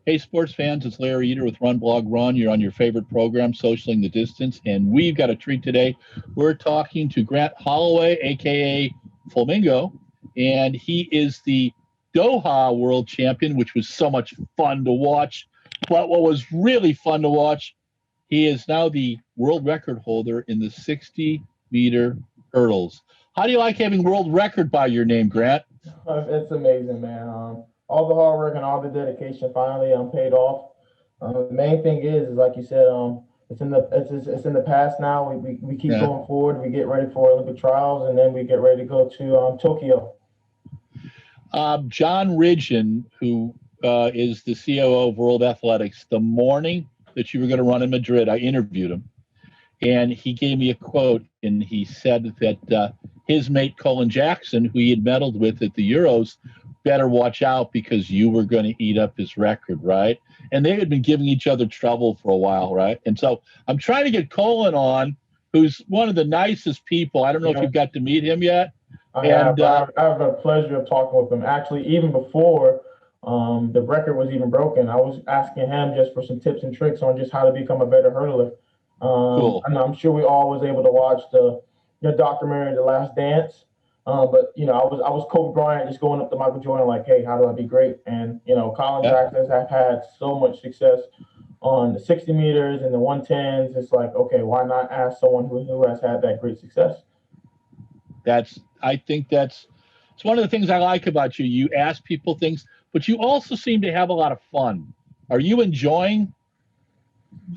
Hey, sports fans, it's Larry Eder with RunBlogRun. You're on your favorite program, Socialing the Distance, and we've got a treat today. We're talking to Grant Holloway, a.k.a. Flamingo, and he is the Doha World Champion, which was so much fun to watch. But what was really fun to watch, he is now the world record holder in the 60-meter hurdles. How do you like having world record by your name, Grant? It's amazing, man. All the hard work and all the dedication finally paid off. The main thing is like you said, it's in the past now. We keep Yeah. going forward. We get ready for Olympic trials, and then we get ready to go to Tokyo. John Ridgen, who is the COO of World Athletics, the morning that you were going to run in Madrid, I interviewed him, and he gave me a quote, and he said that his mate Colin Jackson, who he had medaled with at the Euros, better watch out because you were going to eat up his record, right? And they had been giving each other trouble for a while, right? And so I'm trying to get Colin on, who's one of the nicest people. I don't know if you've got to meet him yet. I have the pleasure of talking with him. Actually, even before the record was even broken, I was asking him just for some tips and tricks on just how to become a better hurdler. Cool. And I'm sure we all was able to watch the documentary, The Last Dance. But I was Kobe Bryant just going up to Michael Jordan like, hey, how do I be great? And Colin Jackson has had so much success on the 60 meters and the 110s. It's like, okay, why not ask someone who has had that great success? I think it's one of the things I like about you. You ask people things, but you also seem to have a lot of fun. Are you enjoying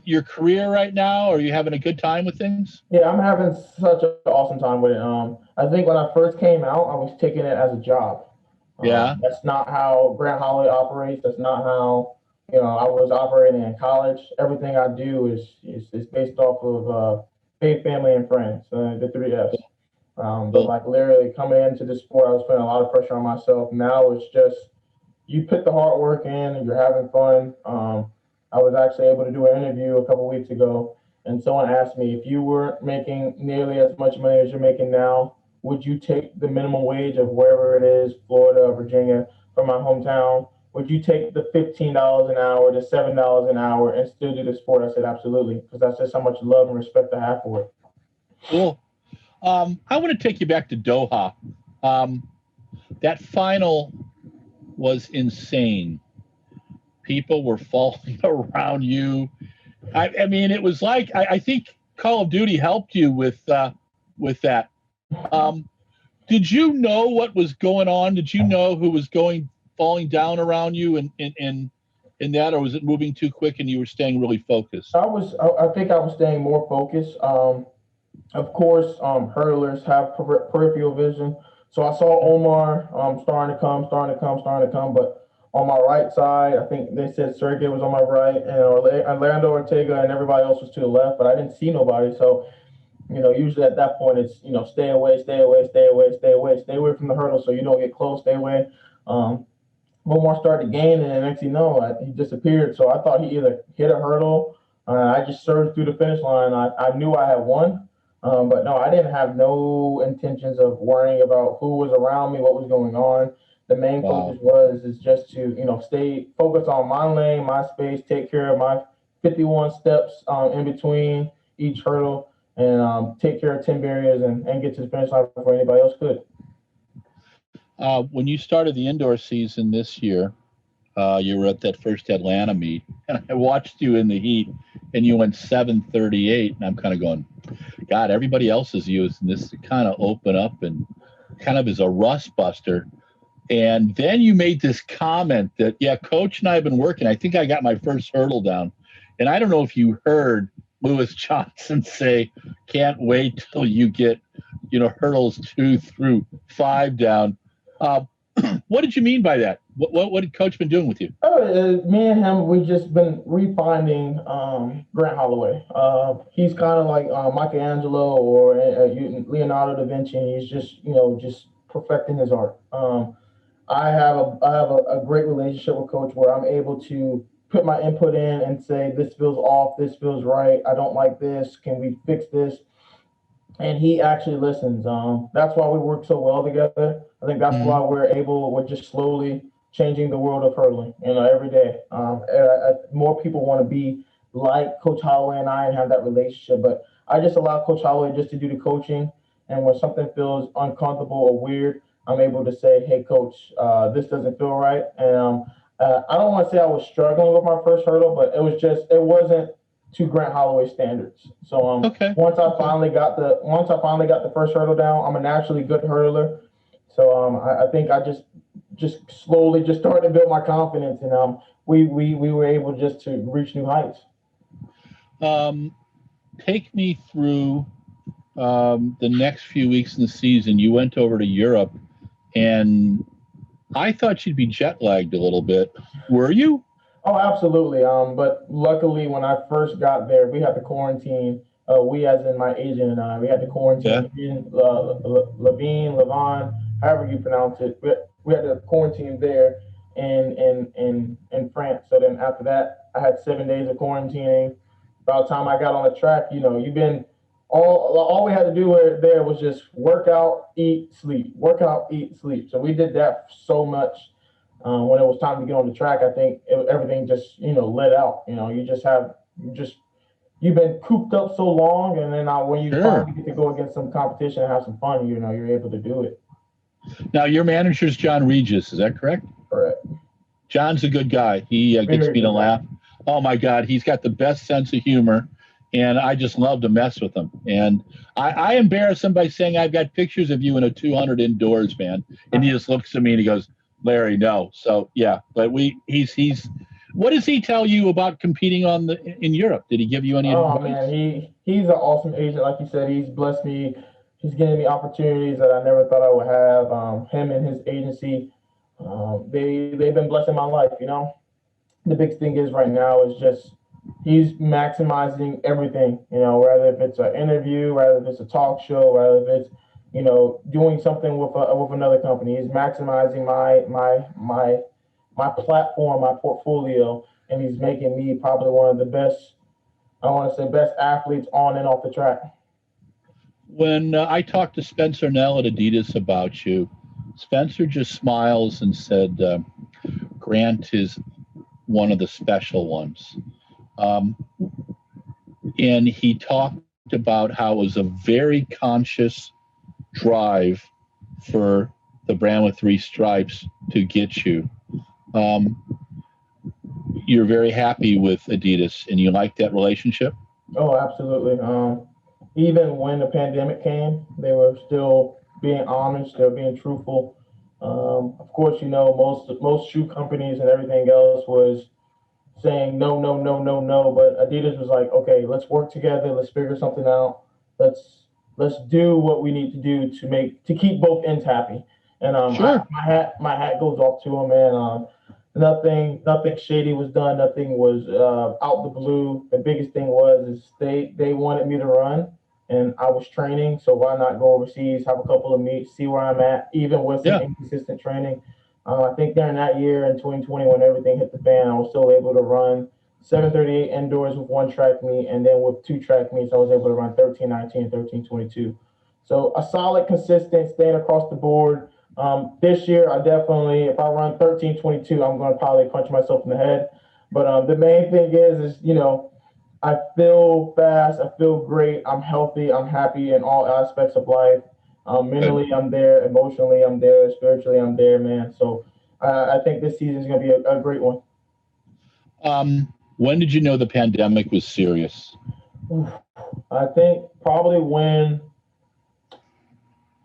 your career right now? Are you having a good time with things? Yeah, I'm having such an awesome time with it. I think when I first came out, I was taking it as a job. Yeah. That's not how Grant Holloway operates. That's not how I was operating in college. Everything I do is based off of faith, family, and friends. The three F's. But like literally coming into the sport, I was putting a lot of pressure on myself. Now it's just you put the hard work in and you're having fun. I was actually able to do an interview a couple weeks ago, and someone asked me if you weren't making nearly as much money as you're making now, would you take the minimum wage of wherever it is, Florida, Virginia, from my hometown? Would you take the $15 an hour, the $7 an hour, and still do the sport? I said absolutely, because that's just how much love and respect I have for it. Cool. I want to take you back to Doha. That final was insane. People were falling around you. I mean, it was like I think Call of Duty helped you with that. Did you know what was going on? Did you know who was falling down around you in that, or was it moving too quick and you were staying really focused? I think I was staying more focused. Of course, hurdlers have peripheral vision. So I saw Omar starting to come. But on my right side, I think they said Sergey was on my right, and Orlando Ortega and everybody else was to the left. But I didn't see nobody. So usually at that point it's stay away, stay away, stay away, stay away, stay away from the hurdle so you don't get close, stay away. Omar started to gain, and the next thing you know, he disappeared. So I thought he either hit a hurdle. I just surged through the finish line. I knew I had won. But no, I didn't have no intentions of worrying about who was around me, what was going on. The main focus is just to stay focused on my lane, my space, take care of my 51 steps in between each hurdle, and take care of 10 barriers and get to the finish line before anybody else could. When you started the indoor season this year, you were at that first Atlanta meet, and I watched you in the heat, and you went 7:38, and I'm kind of going, God, everybody else is using this to kind of open up and kind of as a rust buster. And then you made this comment that, yeah, Coach and I have been working. I think I got my first hurdle down. And I don't know if you heard Lewis Johnson say, can't wait till you get, hurdles 2 through 5 down. What did you mean by that? What had Coach been doing with you? Me and him, we just been refining Grant Holloway. He's kind of like Michelangelo or Leonardo da Vinci. He's just perfecting his art. I have a great relationship with Coach where I'm able to put my input in and say this feels off, this feels right. I don't like this. Can we fix this? And he actually listens. That's why we work so well together. I think that's why we're just slowly changing the world of hurling, every day. More people want to be like Coach Holloway and I and have that relationship, but I just allow Coach Holloway just to do the coaching. And when something feels uncomfortable or weird, I'm able to say, "Hey, Coach, this doesn't feel right." And I don't want to say I was struggling with my first hurdle, but it wasn't to Grant Holloway standards. So Okay. once I finally got the first hurdle down, I'm a naturally good hurdler. So I think I just slowly just started to build my confidence, and we were able just to reach new heights. Um, Take me through the next few weeks in the season. You went over to Europe, and I thought you'd be jet lagged a little bit. Were you? Oh, absolutely. But luckily, when I first got there, we had to quarantine. We, as in my agent and I, we had to Yeah. quarantine Levine, however you pronounce it. We had to quarantine there in France. So then after that, I had 7 days of quarantining. By the time I got on the track, you've been all we had to do there was just work out, eat, sleep, work out, eat, sleep. So we did that so much when it was time to get on the track. I think everything just let out. You've been cooped up so long, and then when you Sure. finally get to go against some competition and have some fun, you're able to do it. Now, your manager's John Regis, is that correct? Correct. John's a good guy. He gets Very me to good guy. laugh. Oh my God, he's got the best sense of humor, and I just love to mess with him. And I embarrass him by saying I've got pictures of you in a 200 indoors, man. And he just looks at me and he goes, "Larry, no." So yeah, but he's. What does he tell you about competing in Europe? Did he give you any Oh man, advice? he's an awesome agent. Like you said, he's blessed me. He's given me opportunities that I never thought I would have. Him and his agency, they've been blessing my life. The big thing is right now is just he's maximizing everything. Whether if it's an interview, whether if it's a talk show, whether if it's doing something with another company. He's maximizing my platform, my portfolio, and he's making me probably one of the best. I want to say best athletes on and off the track. When I talked to Spencer Nell at Adidas about you, Spencer just smiles and said, "Grant is one of the special ones." Um, and he talked about how it was a very conscious drive for the brand with three stripes to get you. Um, you're very happy with Adidas, and you like that relationship. Oh, absolutely. Even when the pandemic came, they were still being honest. They're being truthful. Of course, most shoe companies and everything else was saying no, no, no, no, no. But Adidas was like, okay, let's work together. Let's figure something out. Let's do what we need to do to keep both ends happy. And Sure. my hat goes off to them, man. Nothing shady was done. Nothing was out the blue. The biggest thing is they wanted me to run, and I was training. So why not go overseas, have a couple of meets, see where I'm at, even with some Yeah. inconsistent training. I think during that year in 2020, when everything hit the fan, I was still able to run 7:38 indoors with one track meet, and then with two track meets, I was able to run 13:19 and 13:22. So a solid, consistent, staying across the board. This year, I definitely, if I run 13:22, I'm going to probably punch myself in the head. But the main thing is I feel fast, I feel great, I'm healthy, I'm happy in all aspects of life. Good. Mentally, I'm there. Emotionally, I'm there. Spiritually, I'm there, man. So I think this season is going to be a great one. When did you know the pandemic was serious? I think probably when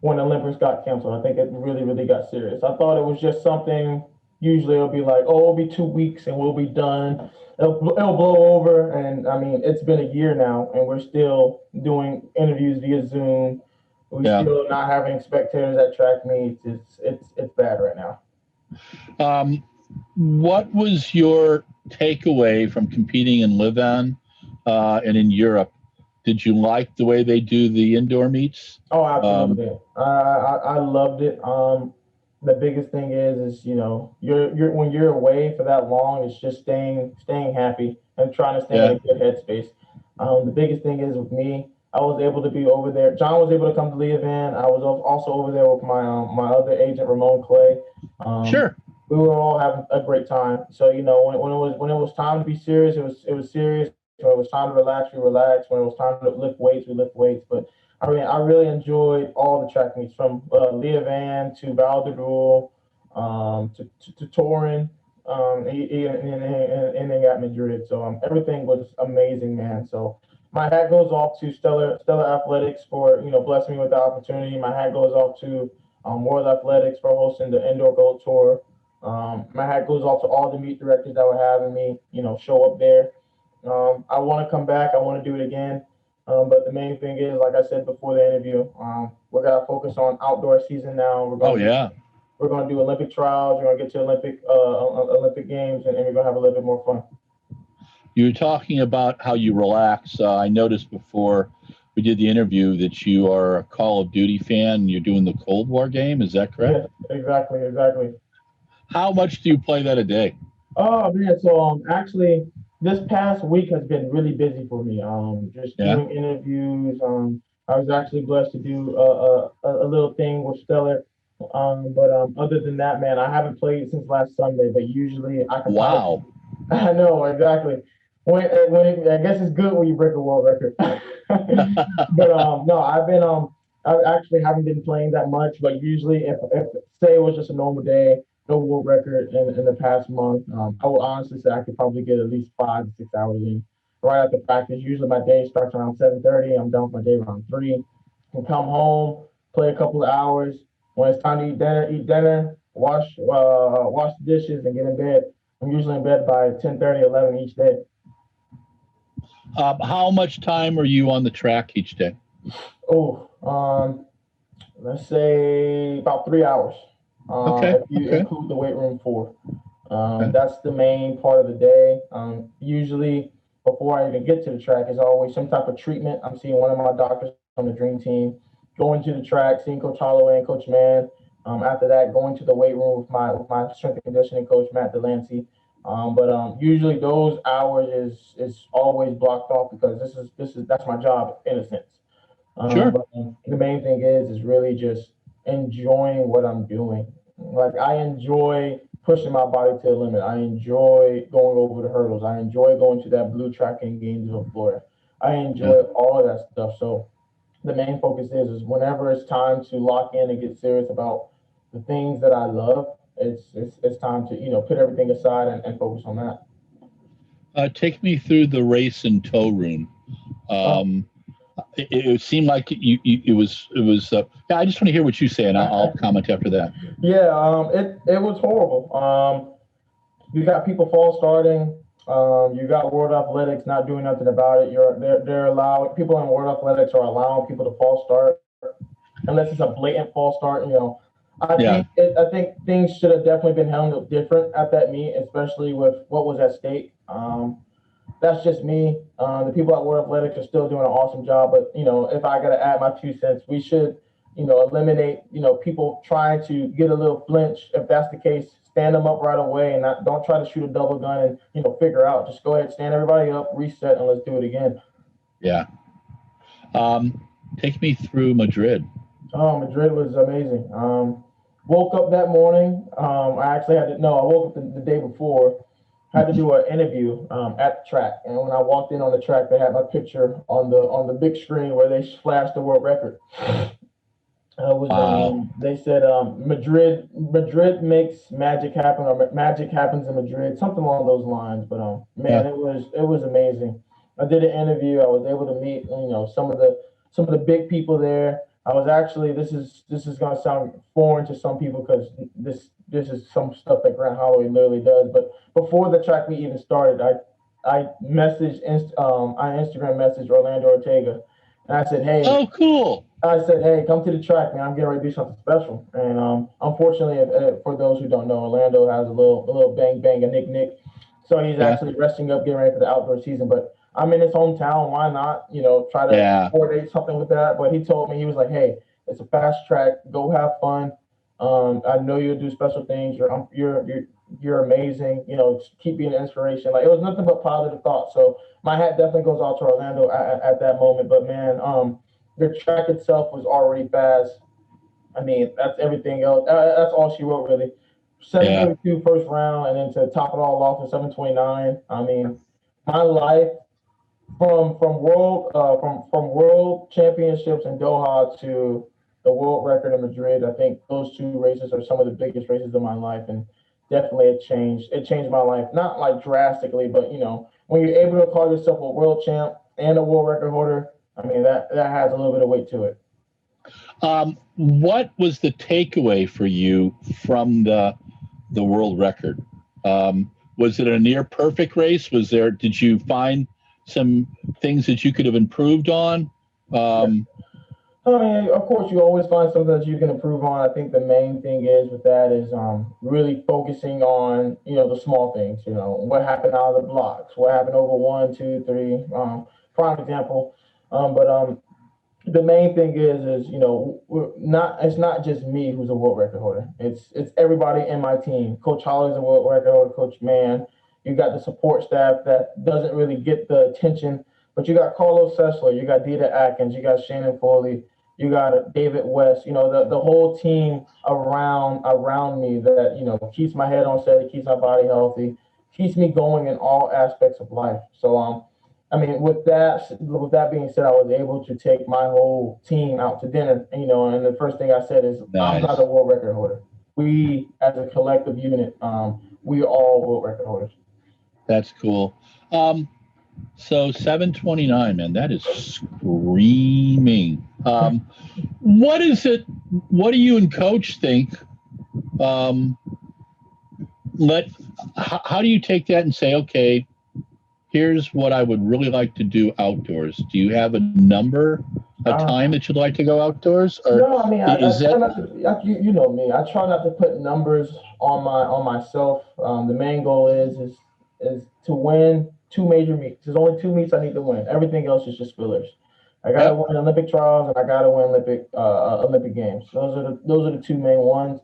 Olympics got canceled. I think it really, really got serious. I thought it was just something. Usually it'll be like, oh, it'll be 2 weeks and we'll be done. It'll blow over. And I mean, it's been a year now and we're still doing interviews via Zoom. We're Yeah. still not having spectators at track meets. It's bad right now. What was your takeaway from competing in Livan and in Europe? Did you like the way they do the indoor meets? Oh, absolutely. I loved it. The biggest thing is you're when you're away for that long, it's just staying happy and trying to stay in Yeah, a good headspace. The biggest thing is with me, I was able to be over there. John was able to come to the event. I was also over there with my other agent Ramon Clay. Um, sure. we were all having a great time. So when it was time to be serious, it was serious. When it was time to relax, we relaxed. When it was time to lift weights, we lift weights. But I mean, I really enjoyed all the track meets from Leah Van to Val de Rule, to Torin, and then got Madrid. So everything was amazing, man. So my hat goes off to Stellar Athletics for blessing me with the opportunity. My hat goes off to World Athletics for hosting the Indoor Gold Tour. My hat goes off to all the meet directors that were having me, show up there. I want to come back. I want to do it again. But the main thing is, like I said before the interview, we're gonna focus on outdoor season now. Oh yeah. We're gonna do Olympic trials. We're gonna get to Olympic games, and we're gonna have a little bit more fun. You were talking about how you relax. I noticed before we did the interview that you are a Call of Duty fan and you're doing the Cold War game. Is that correct? Yes, exactly. How much do you play that a day? Oh man, so actually this past week has been really busy for me. Just Yeah. doing interviews. I was actually blessed to do a little thing with Stellar. But other than that, man, I haven't played since last Sunday. But usually I can probably. Wow. I know exactly. I guess it's good when you break a world record. But no, I actually haven't been playing that much. But usually, if say it was just a normal day, no world record in the past month, I would honestly say I could probably get at least 5 to 6 hours in right after practice. Usually my day starts around 7:30. I'm done with my day around 3. Can come home, play a couple of hours. When it's time to eat dinner, wash the dishes, and get in bed. I'm usually in bed by 10:30, 11 each day. How much time are you on the track each day? Oh, let's say about 3 hours. Okay. If you Okay. include the weight room 4. Okay. That's the main part of the day. Usually, before I even get to the track, is always some type of treatment. I'm seeing one of my doctors on the dream team, going to the track, seeing Coach Holloway and Coach Mann. After that, going to the weight room with my strength and conditioning coach Matt Delancey. But usually those hours is always blocked off because this is that's my job in a sense. Sure. But the main thing is really just enjoying what I'm doing. Like I enjoy pushing my body to the limit. I enjoy going over the hurdles. I enjoy going to that blue track in Gainesville, Florida. I Yeah. enjoy all of that stuff. So the main focus is whenever it's time to lock in and get serious about the things that I love, it's time to put everything aside and focus on that. Take me through the race and tow room. Uh, Um, it seemed like it was. Yeah, I just want to hear what you say, and I'll comment after that. yeah, it was horrible. You got people false starting. You got World Athletics not doing nothing about it. They're allowing people in World Athletics are allowing people to false start unless it's a blatant false start. Yeah. I think things should have definitely been handled different at that meet, especially with what was at stake. That's just me. The people at World Athletics are still doing an awesome job, but if I got to add my 2 cents, we should eliminate people trying to get a little flinch. If that's the case, stand them up right away and don't try to shoot a double gun and figure out. Just go ahead, stand everybody up, reset, and let's do it again. Yeah. Take me through Madrid. Oh, Madrid was amazing. Woke up that morning. I actually had to. No, I woke up the day before. Had to do an interview at the track, and when I walked in on the track, they had my picture on the big screen where they flashed the world record. Wow. They said Madrid makes magic happen, or magic happens in Madrid, something along those lines. But Yeah. man, it was amazing. I did an interview. I was able to meet some of the big people there. I was actually this is gonna sound foreign to some people because this is some stuff that Grant Holloway literally does. But before the track meet even started, I Instagram messaged Orlando Ortega, and Oh, cool. I said, hey, come to the track, man. I'm getting ready to do something special. And unfortunately, for those who don't know, Orlando has a little bang bang, a nick nick. So he's Yeah. actually resting up, getting ready for the outdoor season. But I'm in his hometown. Why not, try to Yeah. coordinate something with that? But he told me, he was like, hey, it's a fast track. Go have fun. I know you'll do special things. You're amazing. Keep being an inspiration. Like it was nothing but positive thoughts. So my hat definitely goes out to Orlando at that moment. But man, the track itself was already fast. I mean, that's everything else. That's all she wrote, really. Yeah. 7:32 first round, and then to top it all off with 7:29. I mean, my life from world championships in Doha to the world record in Madrid. I think those two races are some of the biggest races of my life, and definitely it changed my life. Not like drastically, but when you're able to call yourself a world champ and a world record holder, I mean that has a little bit of weight to it. What was the takeaway for you from the world record? Was it a near perfect race? Did you find some things that you could have improved on? Um, I mean, of course, you always find something that you can improve on. I think the main thing is with that is really focusing on the small things. What happened out of the blocks, what happened over one, two, three. Prime example. But the main thing is we're not. It's not just me who's a world record holder. It's everybody in my team. Coach Holloway's a world record holder. Coach Mann. You got the support staff that doesn't really get the attention, but you got Carlos Sessler, you got Dita Atkins, you got Shannon Foley, you got David West. The whole team around me that keeps my head on steady, keeps my body healthy, keeps me going in all aspects of life. So I mean, with that being said, I was able to take my whole team out to dinner. And the first thing I said is, I'm not a nice. world record holder. We, as a collective unit, we are all world record holders. That's cool. So 729, man, that is screaming. What is it? What do you and Coach think? Um, how do you take that and say, okay, here's what I would really like to do outdoors? Do you have a Uh, time that you'd like to go outdoors, or no, I mean, I is try that? not to. You know me. I try not to put numbers on myself. The main goal is to win two major meets. There's only two meets I need to win. Everything else is just fillers. I gotta Yep. win Olympic trials and I gotta win Olympic games. Those are the two main ones.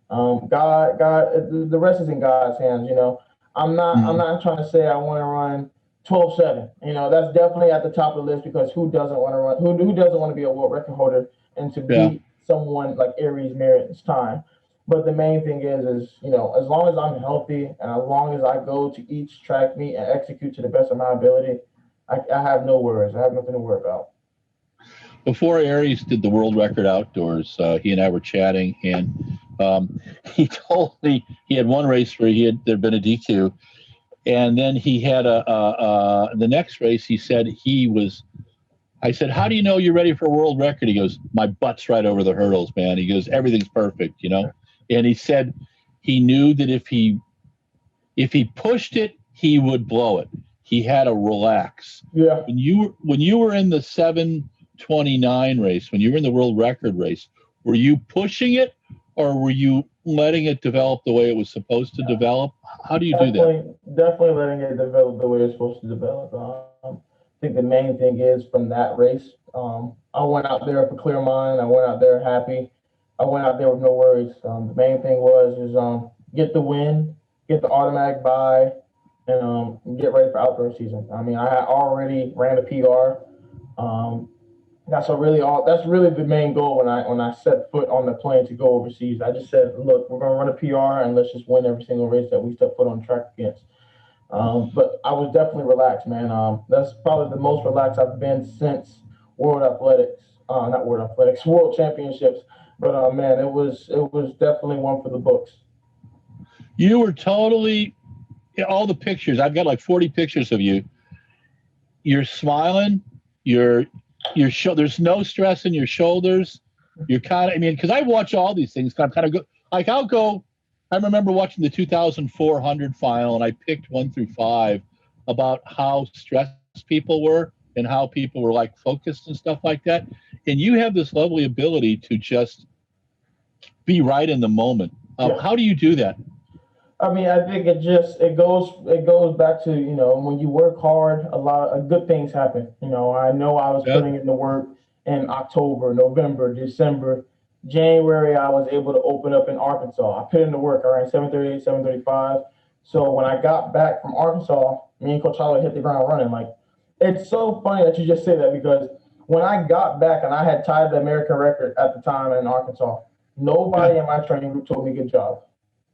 The rest is in God's hands. I'm Mm, not trying to say I want to run 12:7. That's definitely at the top of the list because who doesn't want to run? Who doesn't want to be a world record holder and to yeah. beat someone like Aries Merritt's time? But the main thing is as long as I'm healthy and as long as I go to each track meet and execute to the best of my ability, I have no worries. I have nothing to worry about. Before Aries did the world record outdoors, he and I were chatting, and he told me he had one race where there'd been a DQ, and then he had the next race. He said he was. I said, "How do you know you're ready for a world record?" He goes, "My butt's right over the hurdles, man." He goes, "Everything's perfect, you know." And he said he knew that if he pushed it, he would blow it. He had to relax. Yeah. When you were in the 729 race, when you were in the world record race, were you pushing it, or were you letting it develop the way it was supposed to develop? How do you do that? Definitely letting it develop the way it's supposed to develop. I think the main thing is from that race, I went out there with a clear mind. I went out there happy. I went out there with no worries. The main thing was get the win, get the automatic bye, and get ready for outdoor season. I mean, I had already ran a PR. Um, that's really the main goal when I set foot on the plane to go overseas. I just said, look, we're gonna run a PR and let's just win every single race that we step foot on track against. But I was definitely relaxed, man. That's probably the most relaxed I've been since World Athletics, not World Athletics, World Championships. But man, it was definitely one for the books. You were totally all the pictures. I've got like 40 pictures of you. You're smiling. There's no stress in your shoulders. You're kind of. I mean, because I watch all these things. I'm kind of go like I'll go. I remember watching the 2400 final, and I picked 1 through 5 about how stressed people were and how people were like focused and stuff like that. And you have this lovely ability to just be right in the moment. Yeah. How do you do that? I mean, I think it goes back to when you work hard, a lot of good things happen. I know I was Yeah. putting in the work in October, November, December, January. I was able to open up in Arkansas. I put in the work. I ran 7:38, 7:35. So when I got back from Arkansas, me and Coach Holloway hit the ground running. Like it's so funny that you just say that because when I got back and I had tied the American record at the time in Arkansas, Yeah. nobody in my training group told me good job.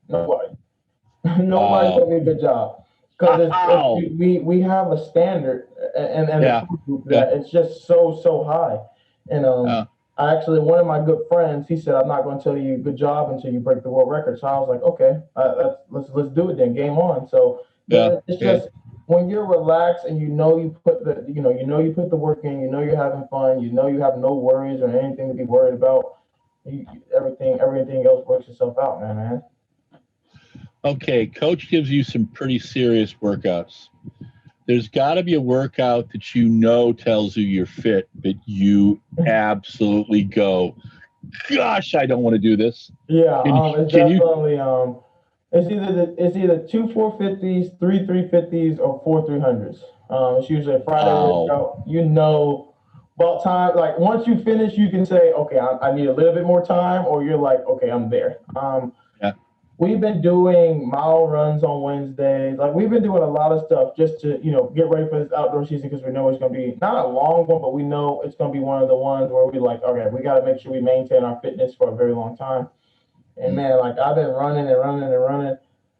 Nobody. Nobody Wow. told me a good job because Wow. we have a standard and the Yeah. food group Yeah. that it's just so high. And Uh, I actually, one of my good friends, he said, I'm not going to tell you good job until you break the world record. So I was like, okay, let's do it then. Game on. So, yeah. but it's Yeah. just when you're relaxed and you put the work in, you're having fun, you have no worries or anything to be worried about. Everything else works itself out, man. Okay. Coach gives you some pretty serious workouts. There's got to be a workout that tells you you're fit, but you absolutely go, gosh, I don't want to do this. Yeah, Can you? it's Can you? definitely it's either two 450s, three 350s, or four 300s. It's usually a Friday Wow. workout. About time. Like once you finish, you can say, okay, I need a little bit more time, or you're like, okay, I'm there. Yeah. We've been doing mile runs on Wednesdays. Like we've been doing a lot of stuff just to, get ready for this outdoor season because we know it's going to be not a long one, but we know it's going to be one of the ones where we like, okay, we got to make sure we maintain our fitness for a very long time. And Mm, man, like I've been running and running and running.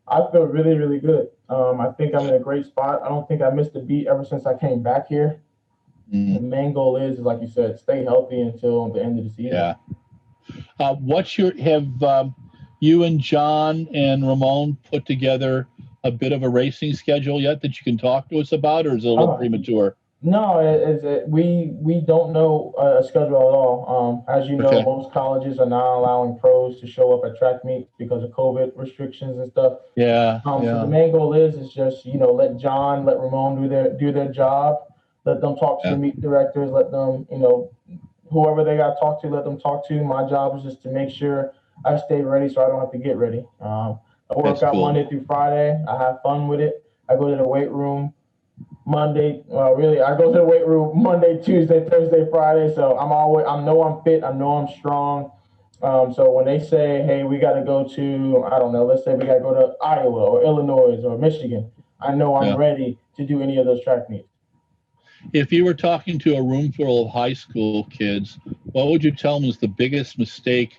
I feel really, really good. I think I'm in a great spot. I don't think I missed a beat ever since I came back here. The mm, main goal is like you said, stay healthy until the end of the season. yeah. Have you and John and Ramon put together a bit of a racing schedule yet that you can talk to us about, or is it a little Uh, premature? No, we don't know a schedule at all. As you know, Okay. most colleges are now allowing pros to show up at track meets because of COVID restrictions and stuff. Yeah. So the Yeah. main goal is just let Ramon do their job, let them talk to the Yeah. meet directors, let them whoever they got to talk to, let them talk to. My job is just to make sure I stay ready so I don't have to get ready. I work That's out cool. Monday through Friday. I have fun with it. I go to the weight room Monday. Well, really, I go to the weight room Monday, Tuesday, Thursday, Friday. So I know I'm fit. I know I'm strong. So when they say, hey, we got to go to, I don't know, let's say we got to go to Iowa or Illinois or Michigan, I know I'm Yeah. ready to do any of those track meets. If you were talking to a room full of high school kids, what would you tell them is the biggest mistake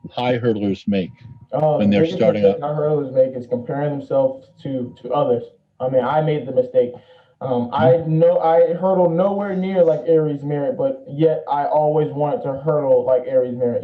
high hurdlers make The when they're biggest starting mistake up? our hurdlers make is comparing themselves to others. I mean, I made the mistake. Hmm? I know I hurdled nowhere near like Aries Merritt, but yet I always wanted to hurdle like Aries Merritt.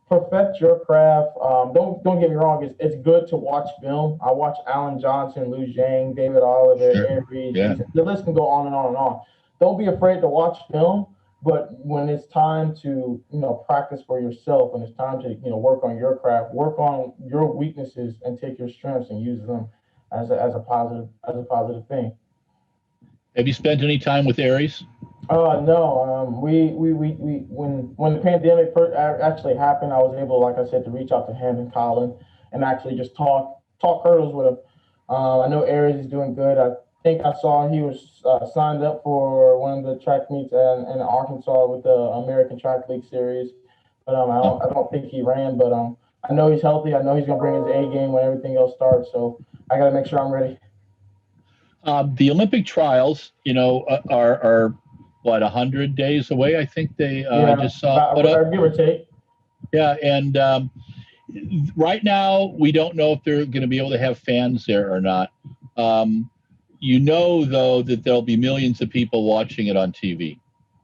Perfect your craft. Don't get me wrong. It's good to watch film. I watch Alan Johnson, Lou Zhang, David Oliver, Sure. Aries. Yeah. The list can go on and on and on. Don't be afraid to watch film. But when it's time to, practice for yourself, when it's time to, work on your craft, work on your weaknesses and take your strengths and use them as a positive thing. Have you spent any time with Aries? No, we when the pandemic first actually happened, I was able, like I said, to reach out to him and Colin and actually just talk hurdles with him. I know Aries is doing good. I think I saw he was signed up for one of the track meets in Arkansas with the American Track League Series, but Uh, I don't think he ran. But I know he's healthy. I know he's gonna bring his A game when everything else starts. So I got to make sure I'm ready. the Olympic trials, are what 100 days away. I think I Yeah, just saw put about up. give or take. Yeah, and right now we don't know if they're going to be able to have fans there or not. Um, though, that there'll be millions of people watching it on TV.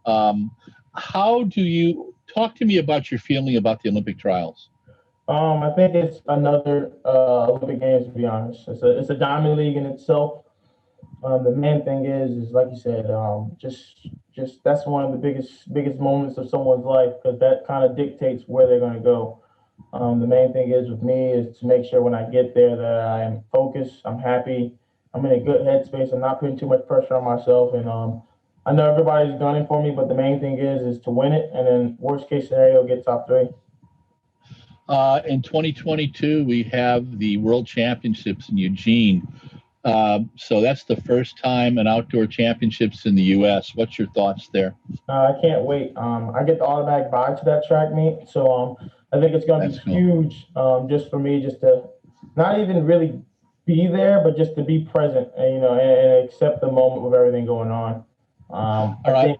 Um, how do you talk to me about your feeling about the Olympic trials? I think it's another Olympic Games. To be honest, it's a diamond league in itself. The main thing is like you said, just that's one of the biggest moments of someone's life because that kind of dictates where they're going to go. The main thing is with me is to make sure when I get there that I am focused, I'm happy, I'm in a good headspace, I'm not putting too much pressure on myself, and I know everybody's gunning for me, but the main thing is to win it, and then worst case scenario, get top three. In 2022, we have the World Championships in Eugene. So that's the first time an outdoor championships in the U.S. What's your thoughts there? I can't wait. I get the automatic buy to that track meet, so I think it's going to be That's cool. huge. Just for me, just to not even really be there, but just to be present and and accept the moment with everything going on. All right.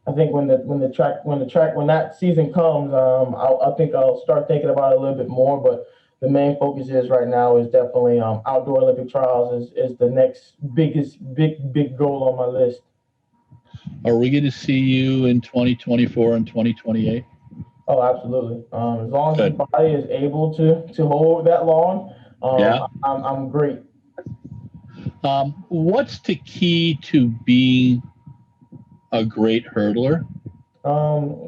I think when that season comes, I think I'll start thinking about it a little bit more. But the main focus is right now is definitely outdoor Olympic trials is the next big goal on my list. Are we going to see you in 2024 and 2028? Oh, absolutely. As long as the Good. body is able to hold that long, Yeah. I'm great. What's the key to being a great hurdler?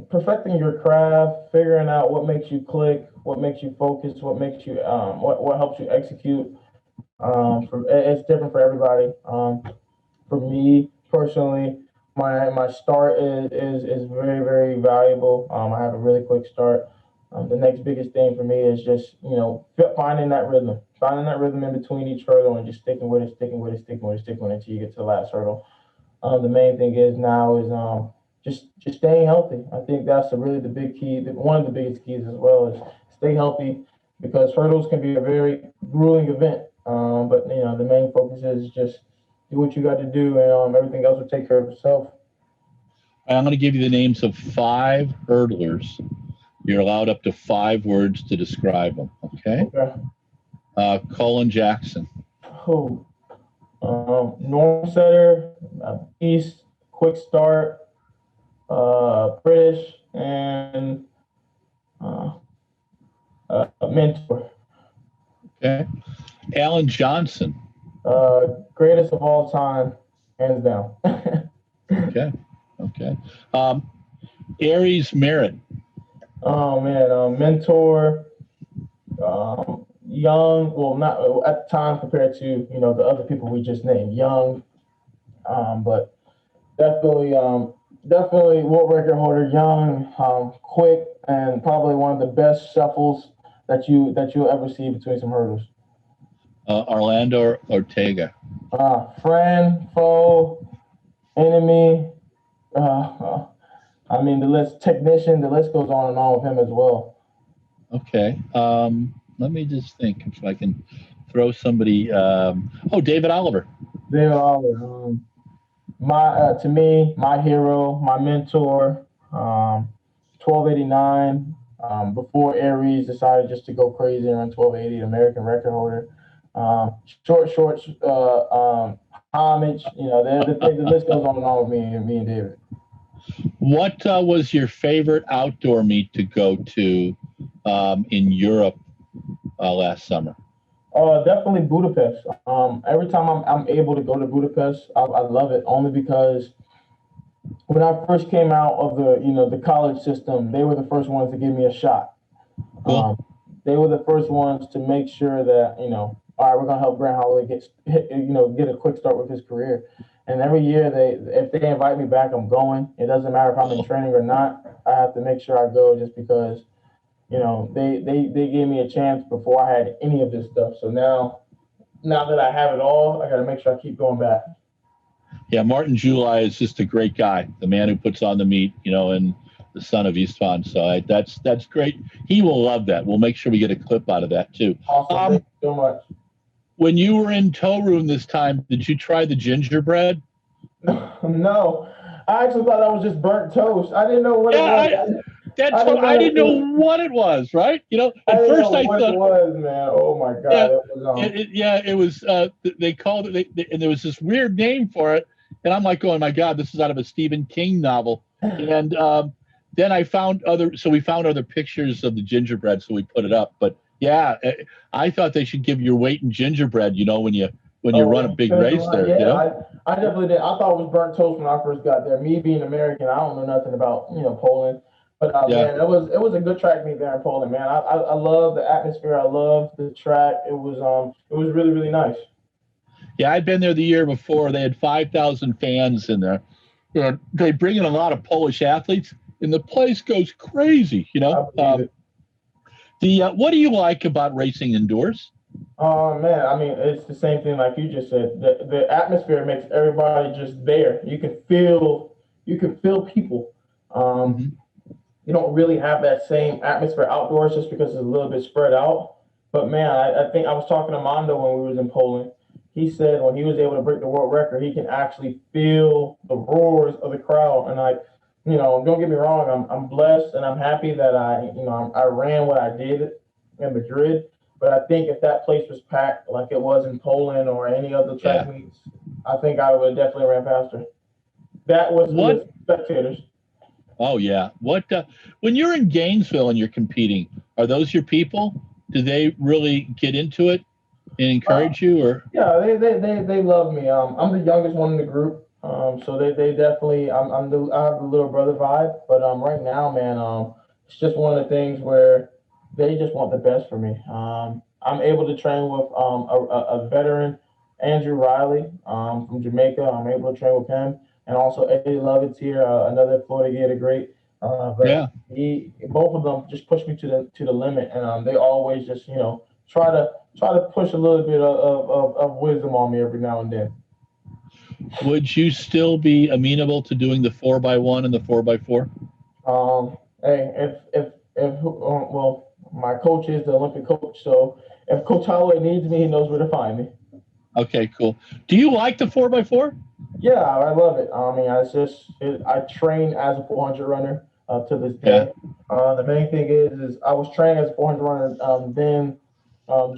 Perfecting your craft, figuring out what makes you click, what makes you focus, what makes you what helps you execute. It's different for everybody. For me personally, my start is very valuable. I have a really quick start. The next biggest thing for me is just finding that rhythm in between each hurdle, and just sticking with it, sticking with it until you get to the last hurdle. The main thing is now is just staying healthy. I think that's really the big key. One of the biggest keys as well is stay healthy, because hurdles can be a very grueling event. But the main focus is just do what you got to do, and everything else will take care of itself. I'm going to give you the names of 5 hurdlers. You're allowed up to 5 words to describe them. Okay. Okay. Colin Jackson. Oh, norm setter, beast, quick start, British, and uh, mentor. Okay. Alan Johnson. Greatest of all time, hands down. Okay. Okay. Aries Merritt. Oh man, mentor, young. Well, not at the time compared to the other people we just named, young, but definitely, definitely world record holder, young, quick, and probably one of the best shuffles that you'll ever see between some hurdles. Orlando Ortega. Friend, foe, enemy. I mean, the list technician. The list goes on and on with him as well. Okay. Let me just think if I can throw somebody. David Oliver. They are to me, my hero, my mentor. 1289. Before Aries decided just to go crazy around 1280, American record holder. Short, homage. The list goes on and on with me and David. What was your favorite outdoor meet to go to in Europe last summer? Definitely Budapest. Every time I'm able to go to Budapest, I love it, only because when I first came out of the college system, they were the first ones to give me a shot. Cool. Um, they were the first ones to make sure that all right, we're gonna help Grant Holloway get a quick start with his career. And every year if they invite me back, I'm going. It doesn't matter if I'm in training or not. I have to make sure I go, just because they gave me a chance before I had any of this stuff. So now that I have it all, I got to make sure I keep going back. Yeah, Martin July is just a great guy, the man who puts on the meet, and the son of Istvan. So that's great. He will love that. We'll make sure we get a clip out of that too. Awesome. Thank you so much. When you were in tow room this time, did you try the gingerbread? No, I actually thought that was just burnt toast. I didn't know what it was. I didn't know what it was, right? At first I thought it was, man. Oh my God, yeah, it was it was. They called it, and there was this weird name for it, and I'm like, going, my God, this is out of a Stephen King novel. And then I found we found other pictures of the gingerbread, so we put it up. But yeah, I thought they should give your weight in gingerbread, when you run a big race there. Yeah, I definitely did. I thought it was burnt toast when I first got there. Me being American, I don't know nothing about Poland. But man, it was a good track meet there in Poland, man. I love the atmosphere. I love the track. It was really nice. Yeah, I'd been there the year before. They had 5,000 fans in there. They bring in a lot of Polish athletes, and the place goes crazy. What do you like about racing indoors? Oh man, I mean, it's the same thing like you just said. The atmosphere makes everybody just there. You can feel people. Mm-hmm. You don't really have that same atmosphere outdoors, just because it's a little bit spread out. But man, I think I was talking to Mondo when we was in Poland. He said when he was able to break the world record, he can actually feel the roars of the crowd. And don't get me wrong, I'm blessed and I'm happy that I ran what I did in Madrid. But I think if that place was packed like it was in Poland or any other track Yeah. meets, I think I would definitely ran faster. That was What? with spectators. Oh yeah. What? When you're in Gainesville and you're competing, are those your people? Do they really get into it and Uh, encourage you, or? yeah, they love me. I'm the youngest one in the group. So they definitely I have the little brother vibe. But right now, man, it's just one of the things where they just want the best for me. I'm able to train with a veteran, Andrew Riley, from Jamaica. I'm able to train with him, and also Eddie Lovett's here, another Florida Gator great. But Yeah. both of them just push me to the limit, and they always just try to push a little bit of wisdom on me every now and then. Would you still be amenable to doing the 4x1 and the 4x4? Hey, well, my coach is the Olympic coach, so if Coach Holloway needs me, he knows where to find me. Okay, cool. Do you like the 4x4? Yeah, I love it. I mean, I train as a 400 runner to this Yeah. day. The main thing is I was trained as a 400 runner then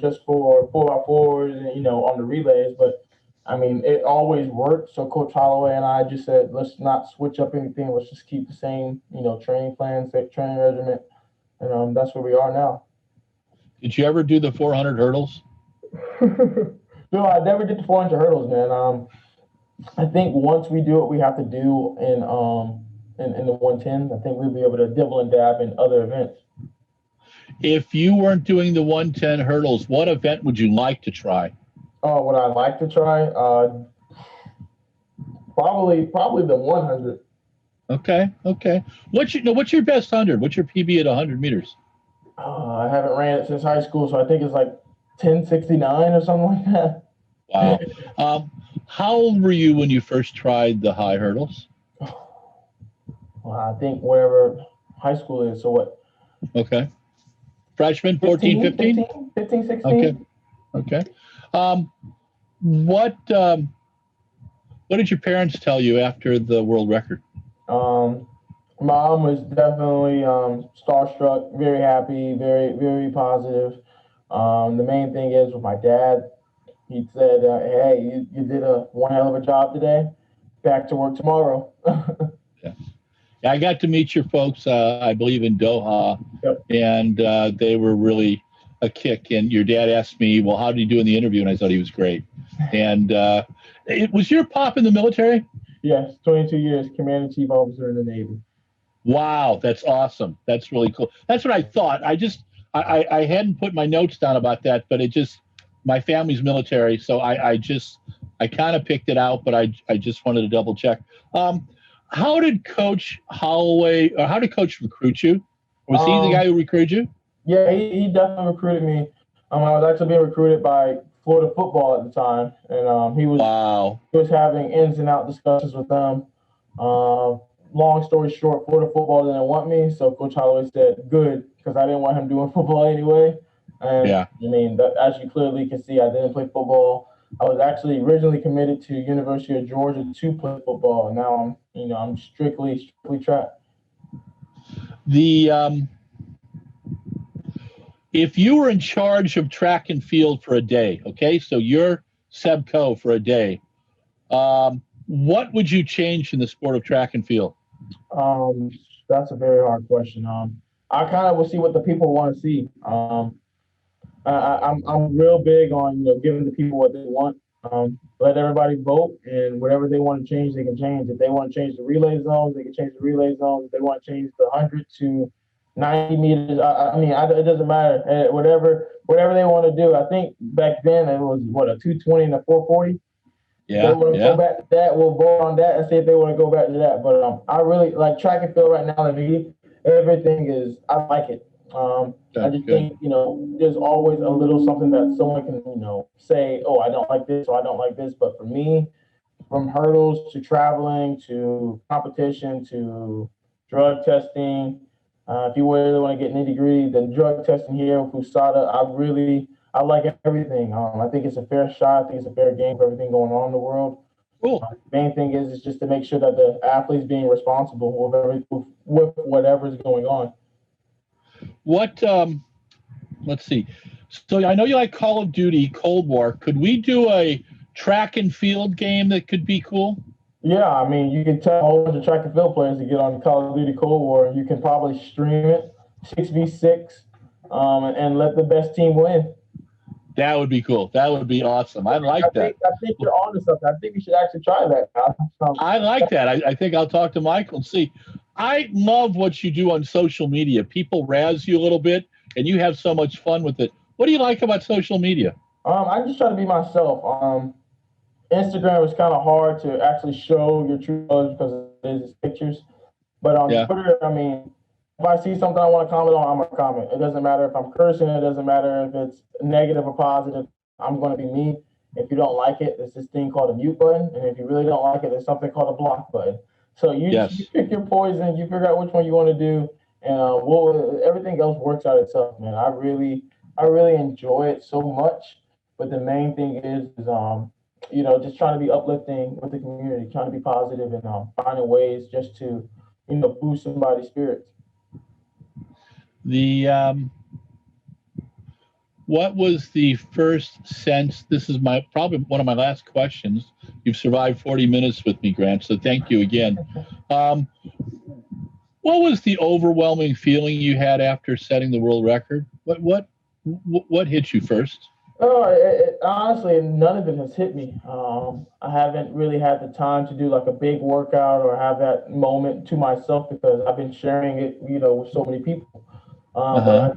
just for 4x4s and on the relays, but I mean it always worked. So Coach Holloway and I just said let's not switch up anything. Let's just keep the same training plan, same training regimen, and that's where we are now. Did you ever do the 400 hurdles? No, I never did the 400 hurdles, man. I think once we do what we have to do in the 110, I think we'll be able to dibble and dab in other events. If you weren't doing the 110 hurdles, what event would you like to try? Oh, what I like to try, probably the 100. Okay, okay. What's your best 100? What's your PB at 100 meters? I haven't ran it since high school, so I think it's like 1069 or something like that. Wow. Um, how old were you when you first tried the high hurdles? Well, I think wherever high school is, so what, Okay. Freshman, 14, 15, 15? 15, 15, Okay, 16? okay. Um, what what did your parents tell you after the world record? Um, Mom was definitely starstruck, very happy, very, very positive. The main thing is with my dad, he said, "Hey, you did a one hell of a job today. Back to work tomorrow." Yeah. Yeah, I got to meet your folks, I believe, in Doha, Yep. and they were really a kick. And your dad asked me, "Well, how did he do in the interview?" And I thought he was great. And it was your pop in the military? Yes, 22 years, Commander in Chief Officer in the Navy. Wow, that's awesome. That's really cool. That's what I thought. I hadn't put my notes down about that, but it just my family's military, so I kind of picked it out, but I just wanted to double check. How did Coach Holloway, or how did Coach recruit you? Was he the guy Um, who recruited you? yeah, he definitely recruited me. I was actually being recruited by Florida football at the time, and Wow. he was having ins and out discussions with them. Long story short, Florida football didn't want me, so Coach Holloway said, "Good," because I didn't want him doing football anyway. And Yeah. I mean, as you clearly can see, I didn't play football. I was actually originally committed to University of Georgia to play football, and now I'm strictly track. The if you were in charge of track and field for a day, okay, so you're Sebco for a day, what would you change in the sport of track and field? Um, that's a very hard question. I kind of will see what the people want to see. I'm real big on giving the people what they want. Let everybody vote, and whatever they want to change, they can change. If they want to change the relay zones, they can change the relay zones. If they want to change the 100 to 90 meters, it doesn't matter. Whatever they want to do. I think back then it was what, a 220 and a 440. If they Yeah, want to go yeah. back to that, we'll vote on that and see if they want to go back to that. But I really like track and field right now. To me, everything is I like it. I Good, just good. think there's always a little something that someone can say, oh, I don't like this or I don't like this. But for me, from hurdles to traveling to competition to drug testing. If you really want to get nitty gritty, the drug testing here with USADA, I like everything. I think it's a fair shot. I think it's a fair game for everything going on in the world. Cool. Main thing is just to make sure that the athlete's being responsible with whatever's going on. What let's see. So I know you like Call of Duty, Cold War. Could we do a track and field game that could be cool? Yeah, I mean, you can tell a whole bunch of track and field players to get on Call of Duty Cold War. You can probably stream it 6v6, and let the best team win. That would be cool. That would be awesome. I like that. I think you're onto something. I think you should actually try that. I like that. I think I'll talk to Michael and see. I love what you do on social media. People razz you a little bit, and you have so much fun with it. What do you like about social media? I just try to be myself. Instagram is kind of hard to actually show your true colors because it is pictures. But on Twitter, I mean, if I see something I want to comment on, I'm gonna comment. It doesn't matter if I'm cursing. It doesn't matter if it's negative or positive. I'm gonna be me. If you don't like it, there's this thing called a mute button, and if you really don't like it, there's something called a block button. So you pick your poison. You figure out which one you want to do, and everything else works out itself, man. I really enjoy it so much. But the main thing is just trying to be uplifting with the community, trying to be positive, and finding ways just to, boost somebody's spirits. What was the first sense? This is probably one of my last questions. You've survived 40 minutes with me, Grant, so thank you again. What was the overwhelming feeling you had after setting the world record? What hit you first? Honestly, none of it has hit me. I haven't really had the time to do like a big workout or have that moment to myself because I've been sharing it, with so many people. But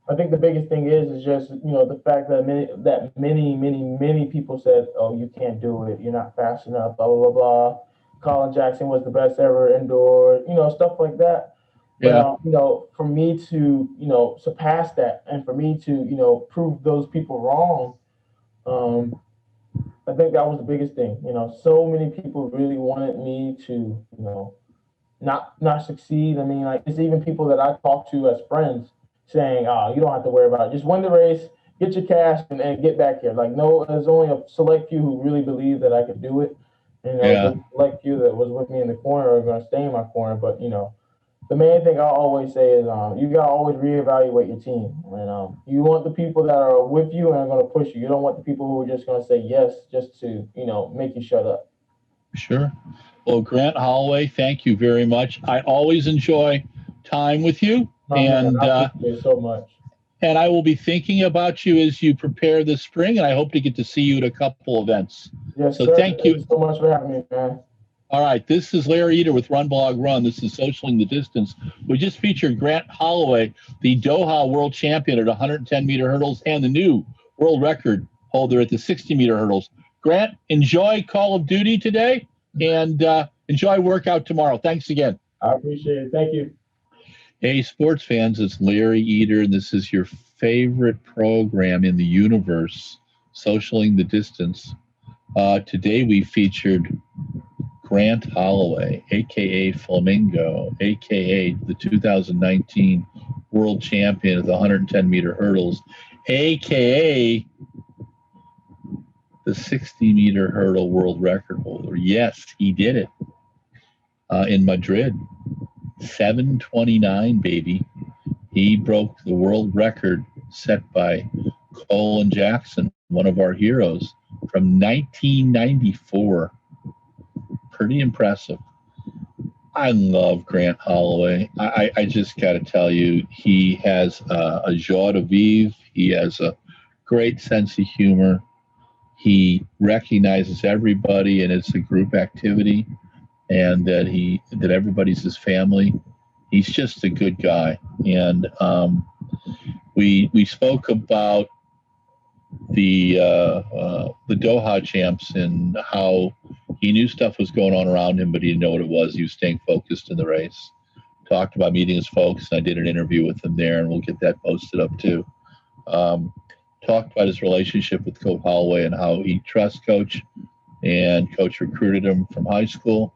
I think the biggest thing is just the fact that many people said, "Oh, you can't do it. You're not fast enough." Blah blah blah blah. Colin Jackson was the best ever indoor. Stuff like that. But for me to surpass that, and for me to prove those people wrong, I think that was the biggest thing. So many people really wanted me to not succeed. I mean, like it's even people that I talk to as friends saying, "Oh, you don't have to worry about it. Just win the race, get your cash, and get back here." Like, no, there's only a select few who really believe that I could do it. The select few that was with me in the corner are going to stay in my corner. But the main thing I always say is you got to always reevaluate your team. And you want the people that are with you and are going to push you. You don't want the people who are just going to say yes just to, make you shut up. Sure. Well, Grant Holloway, thank you very much. I always enjoy time with you. And I appreciate it so much. And I will be thinking about you as you prepare this spring, and I hope to get to see you at a couple events. Yes, so sir. Thank you so much for having me, man. All right, this is Larry Eder with RunBlogRun. This is Socialing the Distance. We just featured Grant Holloway, the Doha world champion at 110-meter hurdles and the new world record holder at the 60-meter hurdles. Grant, enjoy Call of Duty today and enjoy workout tomorrow. Thanks again. I appreciate it. Thank you. Hey, sports fans, it's Larry Eder, and this is your favorite program in the universe, Socialing the Distance. Today we featured Grant Holloway, a.k.a. Flamingo, a.k.a. the 2019 world champion of the 110-meter hurdles, a.k.a. the 60-meter hurdle world record holder. Yes, he did it in Madrid. 7:29, baby. He broke the world record set by Colin Jackson, one of our heroes, from 1994. Pretty impressive. I love Grant Holloway. I just got to tell you, he has a joie de vivre. He has a great sense of humor. He recognizes everybody, and it's a group activity, and that everybody's his family. He's just a good guy. And we spoke about the Doha champs and how he knew stuff was going on around him, but he didn't know what it was. He was staying focused in the race. Talked about meeting his folks, and I did an interview with him there, and we'll get that posted up too. Talked about his relationship with Coach Holloway and how he trusts Coach, and Coach recruited him from high school.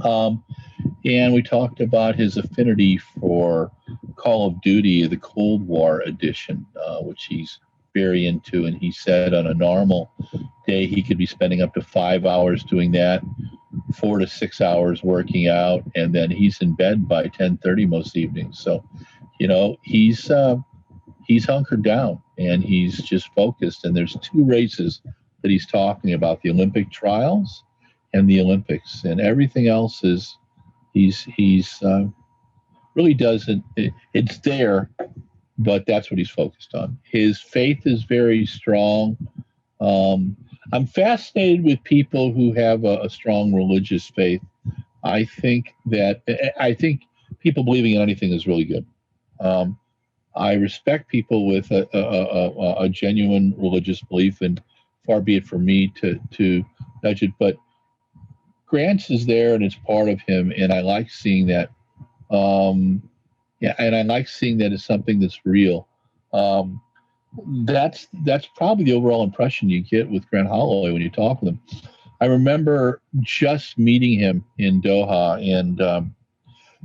And we talked about his affinity for Call of Duty, the Cold War edition, which he's very into. And he said on a normal day, he could be spending up to 5 hours doing that, 4 to 6 hours working out, and then he's in bed by 10:30 most evenings. So, he's hunkered down. and he's just focused. And there's two races that he's talking about: the Olympic trials and the Olympics, and everything else is he's really doesn't. It's there, but that's what he's focused on. His faith is very strong. Um, I'm fascinated with people who have a strong religious faith. I think people believing in anything is really good. Um, I respect people with a genuine religious belief, and far be it from me to nudge it. But Grant's is there, and it's part of him, and I like seeing that. Um, yeah, and I like seeing that as something that's real. Um, that's probably the overall impression you get with Grant Holloway when you talk with him. I remember just meeting him in Doha, and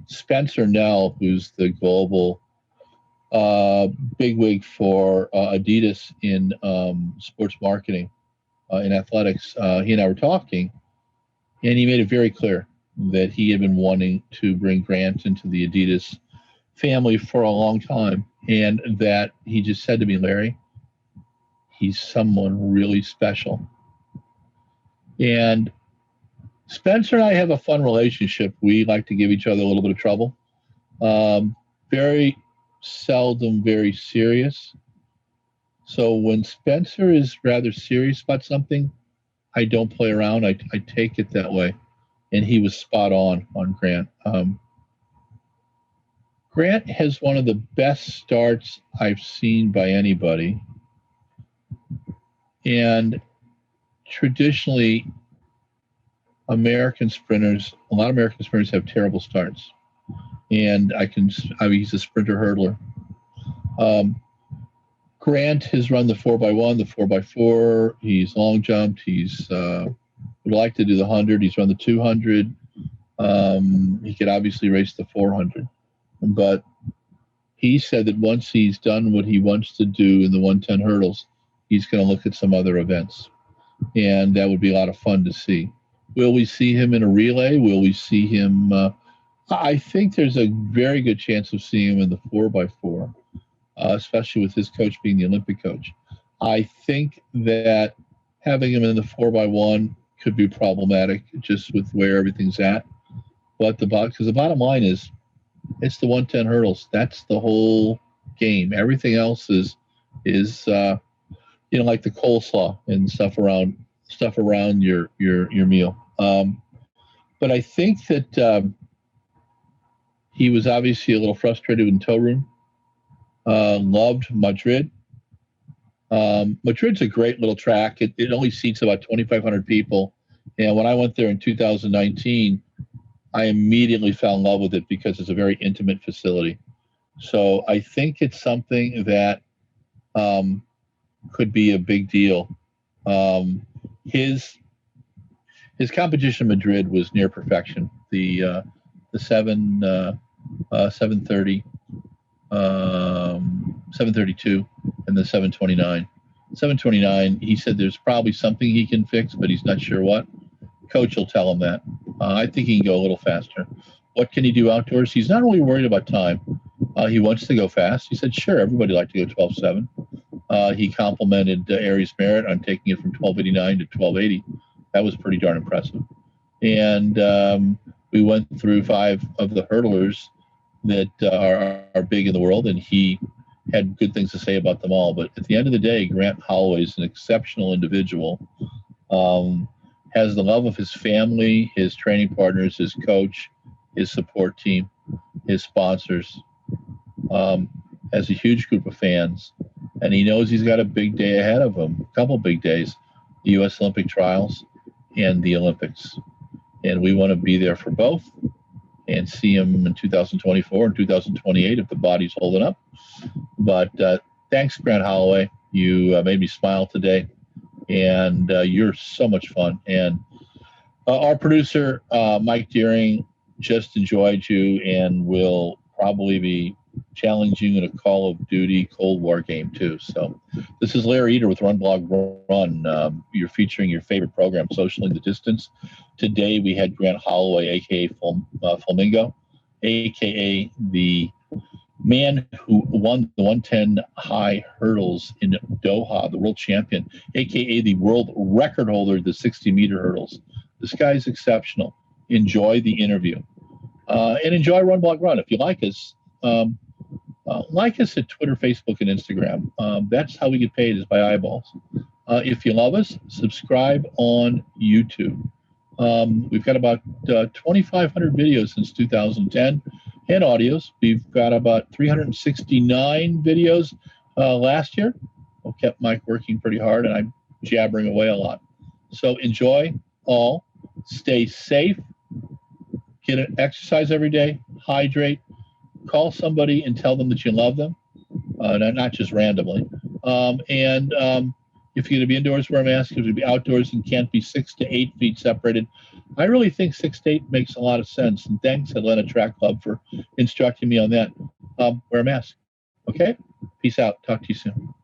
Spencer Nell, who's the global bigwig for Adidas in sports marketing in athletics, he and I were talking, and he made it very clear that he had been wanting to bring Grant into the Adidas family for a long time, and that he just said to me, Larry, he's someone really special. And Spencer and I have a fun relationship. We like to give each other a little bit of trouble. Very seldom very serious. So when Spencer is rather serious about something, I don't play around. I take it that way. And he was spot on Grant. Grant has one of the best starts I've seen by anybody. And traditionally, a lot of American sprinters have terrible starts. And he's a sprinter hurdler. Grant has run the 4x1, the 4x4. He's long jumped. He's would like to do the 100. He's run the 200. He could obviously race the 400. But he said that once he's done what he wants to do in the 110 hurdles, he's going to look at some other events. And that would be a lot of fun to see. Will we see him in a relay? Will we see him? I think there's a very good chance of seeing him in the 4x4, especially with his coach being the Olympic coach. I think that having him in the 4x1 could be problematic just with where everything's at. But because the bottom line is, it's the 110 hurdles. That's the whole game. Everything else is like the coleslaw and stuff around your meal. But I think that he was obviously a little frustrated in tow room. Loved Madrid. Madrid's a great little track. It only seats about 2,500 people. And when I went there in 2019, I immediately fell in love with it because it's a very intimate facility. So I think it's something that could be a big deal. His competition in Madrid was near perfection. The 730, 732, and the 729. 729, he said there's probably something he can fix, but he's not sure what. Coach will tell him that. I think he can go a little faster. What can he do outdoors? He's not really worried about time. He wants to go fast. He said, sure, everybody liked to go 12.7. He complimented Aries Merritt on taking it from 12.89 to 12.80. That was pretty darn impressive. And we went through 5 of the hurdlers that are big in the world, and he had good things to say about them all. But at the end of the day, Grant Holloway is an exceptional individual. Has the love of his family, his training partners, his coach, his support team, his sponsors, has a huge group of fans, and he knows he's got a big day ahead of him, a couple big days, the U.S. Olympic trials and the Olympics. And we want to be there for both and see him in 2024 and 2028 if the body's holding up. But thanks, Grant Holloway. You made me smile today. And you're so much fun. And our producer, Mike Deering, just enjoyed you and will probably be challenging in a Call of Duty Cold War game, too. So this is Larry Eder with RunBlogRun. You're featuring your favorite program, Socially the Distance. Today we had Grant Holloway, a.k.a. Flamingo, a.k.a. the man who won the 110 high hurdles in Doha, the world champion, aka the world record holder of the 60-meter hurdles. This guy's exceptional. Enjoy the interview. And enjoy Run Blog Run. If you like us, like us at Twitter, Facebook, and Instagram. That's how we get paid, is by eyeballs. If you love us, subscribe on YouTube. We've got about 2,500 videos since 2010 and audios. We've got about 369 videos last year. I kept Mike working pretty hard, and I'm jabbering away a lot. So enjoy all. Stay safe. Get an exercise every day. Hydrate. Call somebody and tell them that you love them, not just randomly. If you're going to be indoors, wear a mask. If you're going to be outdoors and can't be 6 to 8 feet separated, I really think 6 to 8 makes a lot of sense. And thanks, Atlanta Track Club, for instructing me on that. Wear a mask. Okay? Peace out. Talk to you soon.